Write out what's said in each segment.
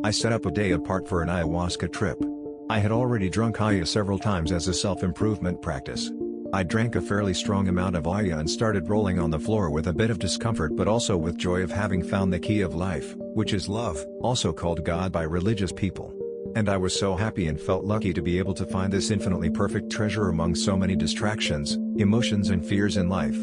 I set up a day apart for an ayahuasca trip. I had already drunk Aya several times as a self-improvement practice. I drank a fairly strong amount of Aya and started rolling on the floor with a bit of discomfort but also with joy of having found the key of life, which is love, also called God by religious people. And I was so happy and felt lucky to be able to find this infinitely perfect treasure among so many distractions, emotions and fears in life.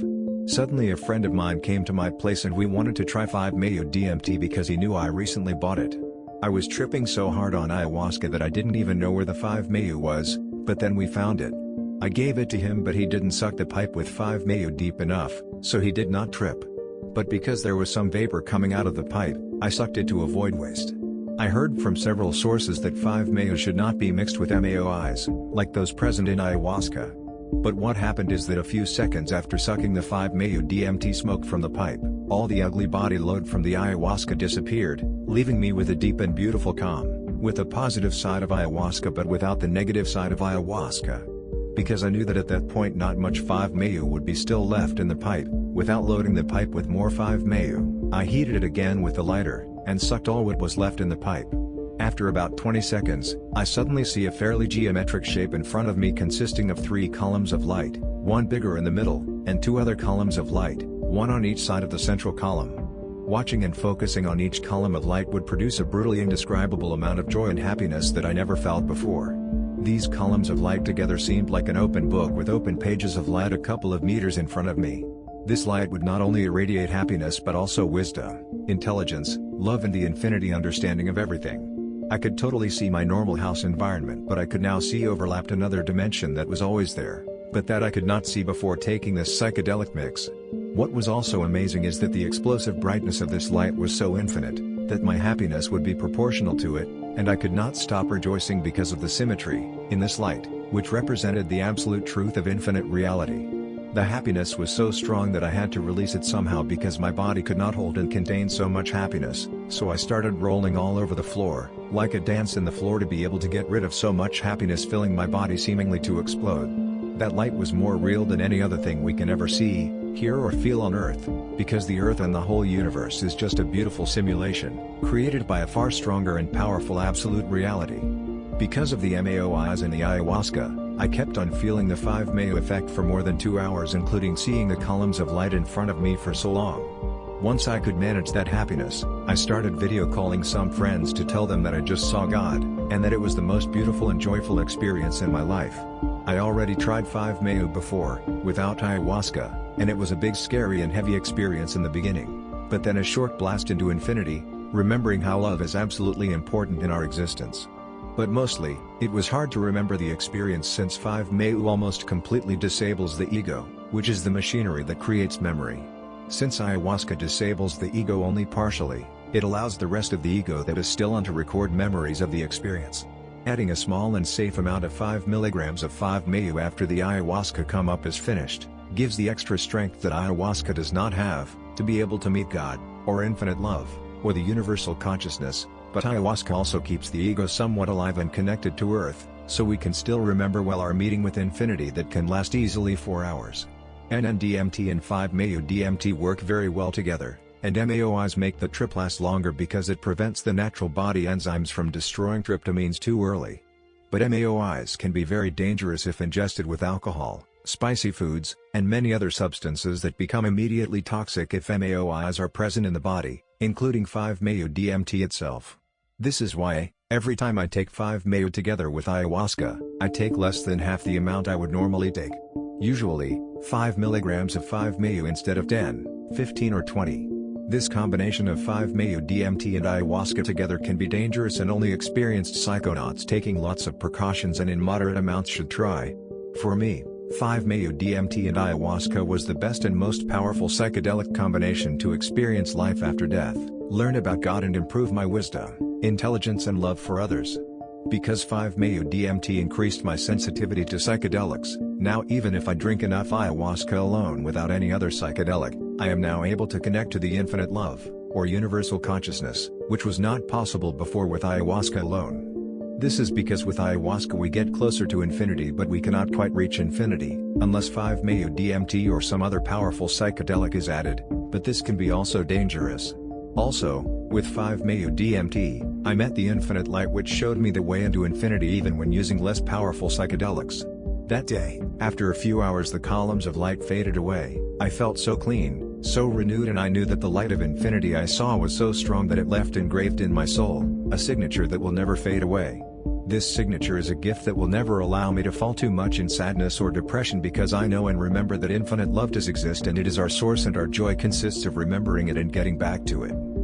Suddenly a friend of mine came to my place and we wanted to try 5-MeO-DMT because he knew I recently bought it. I was tripping so hard on ayahuasca that I didn't even know where the 5-MeO was, but then we found it. I gave it to him but he didn't suck the pipe with 5-MeO deep enough, so he did not trip. But because there was some vapor coming out of the pipe, I sucked it to avoid waste. I heard from several sources that 5-MeO should not be mixed with MAOIs, like those present in ayahuasca. But what happened is that a few seconds after sucking the 5-MeO-DMT smoke from the pipe, all the ugly body load from the ayahuasca disappeared, leaving me with a deep and beautiful calm, with a positive side of ayahuasca but without the negative side of ayahuasca. Because I knew that at that point not much 5-MeO would be still left in the pipe, without loading the pipe with more 5-MeO, I heated it again with the lighter, and sucked all what was left in the pipe. After about 20 seconds, I suddenly see a fairly geometric shape in front of me consisting of 3 columns of light, one bigger in the middle, and 2 other columns of light, one on each side of the central column. Watching and focusing on each column of light would produce a brutally indescribable amount of joy and happiness that I never felt before. These columns of light together seemed like an open book with open pages of light a couple of meters in front of me. This light would not only irradiate happiness but also wisdom, intelligence, love and the infinity understanding of everything. I could totally see my normal house environment but I could now see overlapped another dimension that was always there, but that I could not see before taking this psychedelic mix. What was also amazing is that the explosive brightness of this light was so infinite, that my happiness would be proportional to it, and I could not stop rejoicing because of the symmetry in this light, which represented the absolute truth of infinite reality. The happiness was so strong that I had to release it somehow because my body could not hold and contain so much happiness, so I started rolling all over the floor, like a dance in the floor to be able to get rid of so much happiness filling my body seemingly to explode. That light was more real than any other thing we can ever see, hear or feel on Earth, because the Earth and the whole universe is just a beautiful simulation, created by a far stronger and powerful absolute reality. Because of the MAOIs and the ayahuasca, I kept on feeling the 5-MeO effect for more than 2 hours, including seeing the columns of light in front of me for so long. Once I could manage that happiness, I started video calling some friends to tell them that I just saw God, and that it was the most beautiful and joyful experience in my life. I already tried 5-MeO before, without ayahuasca, and it was a big scary and heavy experience in the beginning, but then a short blast into infinity, remembering how love is absolutely important in our existence. But mostly, it was hard to remember the experience since 5-MeO almost completely disables the ego, which is the machinery that creates memory. Since ayahuasca disables the ego only partially, it allows the rest of the ego that is still on to record memories of the experience. Adding a small and safe amount of 5 milligrams of 5-MeO after the ayahuasca come up is finished, gives the extra strength that ayahuasca does not have, to be able to meet God, or infinite love, or the universal consciousness. But ayahuasca also keeps the ego somewhat alive and connected to Earth, so we can still remember well our meeting with infinity that can last easily 4 hours. NN-DMT and 5-MeO-DMT work very well together, and MAOIs make the trip last longer because it prevents the natural body enzymes from destroying tryptamines too early. But MAOIs can be very dangerous if ingested with alcohol, spicy foods, and many other substances that become immediately toxic if MAOIs are present in the body, including 5-MeO-DMT itself. This is why, every time I take 5-MeO together with ayahuasca, I take less than half the amount I would normally take. Usually, 5 milligrams of 5-MeO instead of 10, 15 or 20. This combination of 5-MeO-DMT and ayahuasca together can be dangerous and only experienced psychonauts taking lots of precautions and in moderate amounts should try. For me, 5-MeO-DMT and ayahuasca was the best and most powerful psychedelic combination to experience life after death, learn about God and improve my wisdom, intelligence and love for others. Because 5-MeO-DMT increased my sensitivity to psychedelics, now even if I drink enough ayahuasca alone without any other psychedelic, I am now able to connect to the infinite love, or universal consciousness, which was not possible before with ayahuasca alone. This is because with ayahuasca we get closer to infinity but we cannot quite reach infinity, unless 5-MeO-DMT or some other powerful psychedelic is added, but this can be also dangerous. Also, with 5-MeO-DMT, I met the infinite light which showed me the way into infinity even when using less powerful psychedelics. That day, after a few hours the columns of light faded away, I felt so clean, so renewed, and I knew that the light of infinity I saw was so strong that it left engraved in my soul, a signature that will never fade away. This signature is a gift that will never allow me to fall too much in sadness or depression, because I know and remember that infinite love does exist and it is our source, and our joy consists of remembering it and getting back to it.